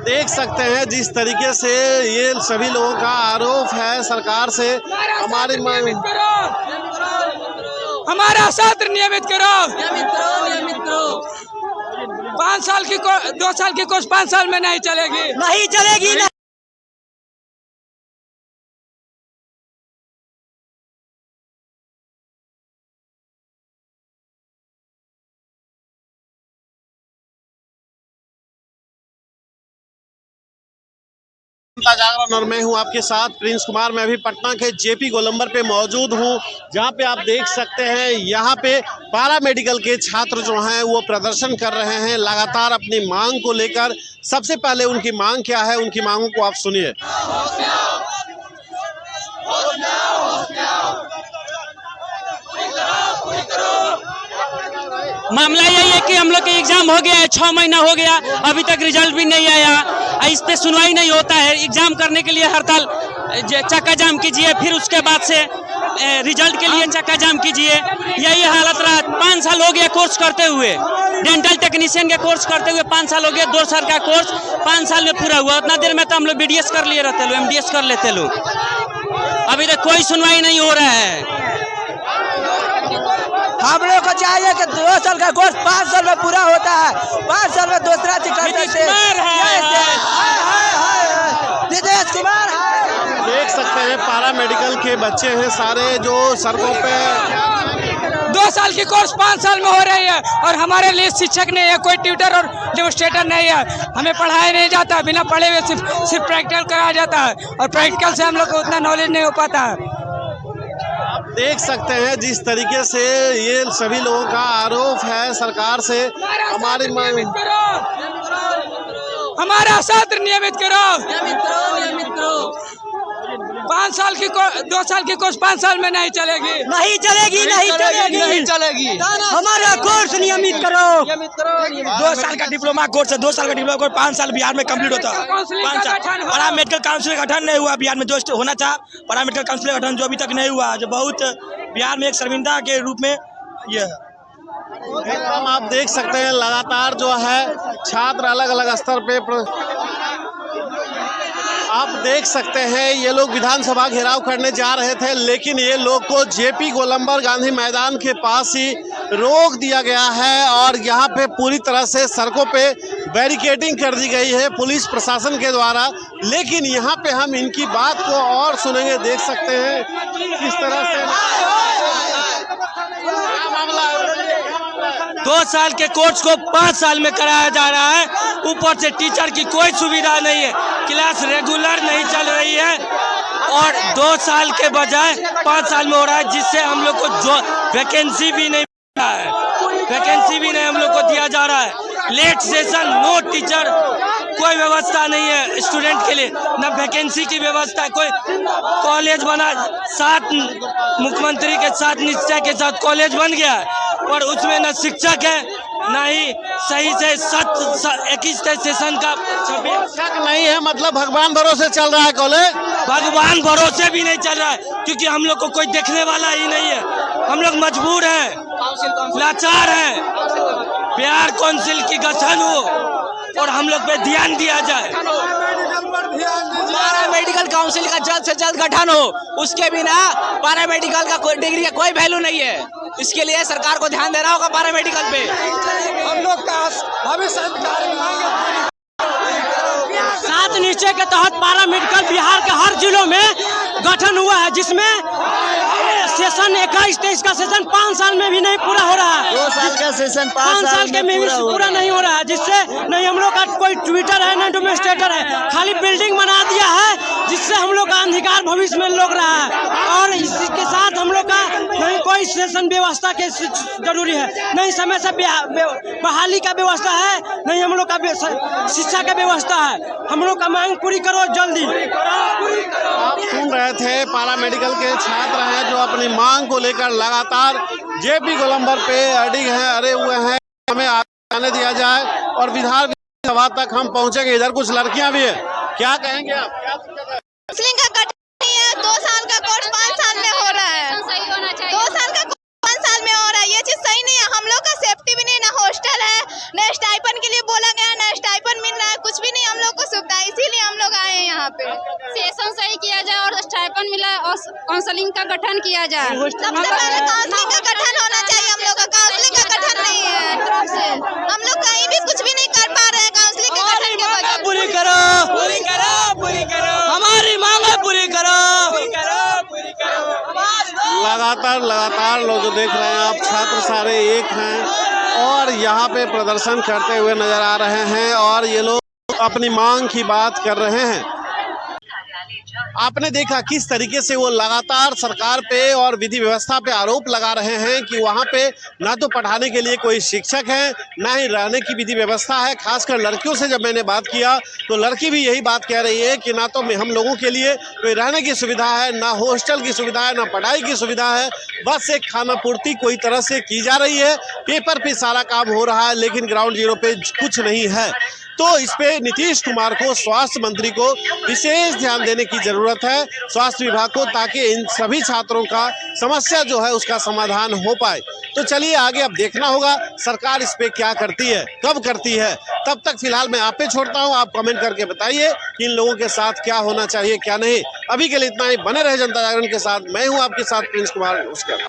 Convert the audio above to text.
देख सकते हैं जिस तरीके से ये सभी लोगों का आरोप है सरकार से। हमारी मांग हमारा सत्र नियमित करो, 5 साल की 2 साल की कोर्स 5 साल में नहीं चलेगी, नहीं चलेगी। जनता जागरण और मैं हूं आपके साथ प्रिंस कुमार। मैं भी पटना के जेपी गोलंबर पे मौजूद हूं, जहां पे आप देख सकते हैं यहां पे पारा मेडिकल के छात्र जो हैं वो प्रदर्शन कर रहे हैं लगातार अपनी मांग को लेकर। सबसे पहले उनकी मांग क्या है, उनकी मांगों को आप सुनिए। मामला यही है कि हम लोग के एग्जाम हो गया है, 6 महीना हो गया, अभी तक रिजल्ट भी नहीं आया। इस पे सुनवाई नहीं होता है। एग्जाम करने के लिए हड़ताल चक्का जाम कीजिए, फिर उसके बाद से रिजल्ट के लिए चक्का जाम कीजिए। यही हालत रहा। 5 साल हो गया कोर्स करते हुए, डेंटल टेक्नीशियन के कोर्स करते हुए 5 साल हो गया। 2 साल का कोर्स 5 साल में पूरा हुआ। उतना देर में तो हम लोग BDS कर लिए रहते लोग, MDS कर लेते लोग। अभी तक कोई सुनवाई नहीं हो रहा है। हम लोग को चाहिए कि 2 साल का कोर्स 5 साल में पूरा होता है। 5 साल में दूसरा नीतीश कुमार है। देख सकते हैं पारा मेडिकल के बच्चे हैं सारे जो सड़कों पे 2 साल की कोर्स 5 साल में हो रही है और हमारे लिए शिक्षक नहीं है, कोई ट्यूटर और डेमोस्ट्रेटर नहीं है। हमें पढ़ाया नहीं जाता, बिना पढ़े हुए सिर्फ प्रैक्टिकल कराया जाता है और प्रैक्टिकल से हम लोग को उतना नॉलेज नहीं हो पाता है। देख सकते हैं जिस तरीके से ये सभी लोगों का आरोप है सरकार से। हमारी मांग हमारा सत्र नियमित करो, 5 साल की 2 साल की कोर्स 5 साल में नहीं चलेगी, नहीं चलेगी, नहीं चलेगी, नहीं चलेगी। हमारा कोर्स नियमित करो। 2 साल का डिप्लोमा कोर्स है, 2 साल का डिप्लोमा कोर्स 5 साल बिहार में कंप्लीट होता है। 5 साल पारा मेडिकल काउंसिल का गठन नहीं हुआ बिहार में, जो होना था पारा मेडिकल काउंसिल का गठन जो अभी तक नहीं हुआ, जो बहुत बिहार में एक शर्मिंदा के रूप में ये है। एकदम आप देख सकते हैं लगातार जो है छात्र अलग अलग स्तर पे आप देख सकते हैं ये लोग विधानसभा घेराव करने जा रहे थे, लेकिन ये लोग को जेपी गोलंबर गांधी मैदान के पास ही रोक दिया गया है और यहाँ पे पूरी तरह से सड़कों पे बैरिकेडिंग कर दी गई है पुलिस प्रशासन के द्वारा। लेकिन यहाँ पे हम इनकी बात को और सुनेंगे। देख सकते हैं किस तरह से 2 साल के कोर्स को 5 साल में कराया जा रहा है। ऊपर से टीचर की कोई सुविधा नहीं है, क्लास रेगुलर नहीं चल रही है और 2 साल के बजाय 5 साल में हो रहा है, जिससे हम लोग को जो वैकेंसी भी नहीं मिल रहा है, वैकेंसी भी नहीं हम लोग को दिया जा रहा है। लेट सेशन, नो टीचर, कोई व्यवस्था नहीं है स्टूडेंट के लिए, न वैकेंसी की व्यवस्था है। कोई कॉलेज बना 7 मुख्यमंत्री के 7 निश्चय के साथ कॉलेज बन गया है और उसमें न शिक्षक है, ना ही सही से 21 सेशन का शिक्षक नहीं है। मतलब भगवान भरोसे चल रहा है कॉलेज, भगवान भरोसे भी नहीं चल रहा है क्योंकि हम लोग को कोई देखने वाला ही नहीं है। हम लोग मजबूर हैं, लाचार हैं। बिहार काउंसिल की गठन हो और हम लोग पे ध्यान दिया जाए। पारा मेडिकल काउंसिल का जल्द से जल्द गठन हो, उसके बिना पारा मेडिकल का कोई डिग्री का कोई वैल्यू नहीं है। इसके लिए सरकार को ध्यान देना होगा पारा मेडिकल पे। हम लोग का भविष्य 7 निश्चय के तहत पारा मेडिकल बिहार के हर जिलों में गठन हुआ है, जिसमें सेशन 21-23 का सेशन 5 साल में भी नहीं पूरा हो रहा है। 2 साल का सेशन 5 साल के में भी पूरा नहीं हो रहा है, जिससे नहीं हम लोग का कोई ट्विटर है, न डेमोस्ट्रेटर है, खाली बिल्डिंग बना दिया है, जिससे हम लोग का अंधकार भविष्य में लोग रहा है। और इसके साथ हम लोग का नहीं कोई सेशन व्यवस्था के जरूरी है, नहीं समय से बहाली का व्यवस्था है, नहीं हम लोग का शिक्षा का व्यवस्था है। हम लोग का मांग पूरी करो जल्दी। आप सुन रहे थे पारा मेडिकल के छात्र हैं जो अपनी मांग को लेकर लगातार जेपी गोलंबर पे अड़े हुए हैं। हमें आने दिया जाए और विधानसभा तक हम पहुंचेंगे। इधर कुछ लड़कियां भी है, क्या कहेंगे आप? मुस्लिम का गठन नहीं है, 2 साल का कोर्स 5 साल में हो रहा है। 2 साल का कोर्स 5 साल में हो रहा है, ये चीज सही नहीं है। हम लोग का सेफ्टी भी नहीं, ना हॉस्टल है, न स्टाइपेंड के लिए बोला गया, ना स्टाइपेंड मिल रहा है, कुछ भी नहीं हम लोग को हम लोग आए हैं यहाँ पे। सेशन सही किया जाए और स्टाइपेंड मिला और काउंसलिंग का गठन किया जाए। सबसे पहले काउंसलिंग का गठन होना चाहिए हम लोग का। काउंसलिंग का गठन नहीं है तरफ से, हम लोग कहीं भी कुछ भी नहीं कर पा रहे हैं काउंसलिंग के गठन के वजह। पूरी करो, पूरी करो, पूरी करो, हमारी मांगे पूरी करो, पूरी करो, पूरी करो। लगातार लोग जो देख रहे हैं आप, छात्र सारे एक हैं और यहाँ पे प्रदर्शन करते हुए नजर आ रहे हैं और ये लोग अपनी मांग की बात कर रहे हैं। आपने देखा किस तरीके से वो लगातार सरकार पे और विधि व्यवस्था पे आरोप लगा रहे हैं कि वहाँ पे ना तो पढ़ाने के लिए कोई शिक्षक है, ना ही रहने की विधि व्यवस्था है। खासकर लड़कियों से जब मैंने बात किया तो लड़की भी यही बात कह रही है कि ना तो हम लोगों के लिए कोई रहने की सुविधा है, ना हॉस्टल की सुविधा है, ना पढ़ाई की सुविधा है। बस एक खाना पूर्ति कोई तरह से की जा रही है, पेपर पे सारा काम हो रहा है, लेकिन ग्राउंड जीरो पे कुछ नहीं है। तो इस पे नीतीश कुमार को, स्वास्थ्य मंत्री को विशेष ध्यान देने की जरूरत है, स्वास्थ्य विभाग को, ताकि इन सभी छात्रों का समस्या जो है उसका समाधान हो पाए। तो चलिए आगे अब देखना होगा सरकार इस पे क्या करती है, कब करती है। तब तक फिलहाल मैं आप पे छोड़ता हूं, आप कमेंट करके बताइए कि इन लोगों के साथ क्या होना चाहिए क्या नहीं। अभी के लिए इतना ही, बने रहे जनता जागरण के साथ। मैं हूं आपके साथ प्रिंस कुमार। नमस्कार।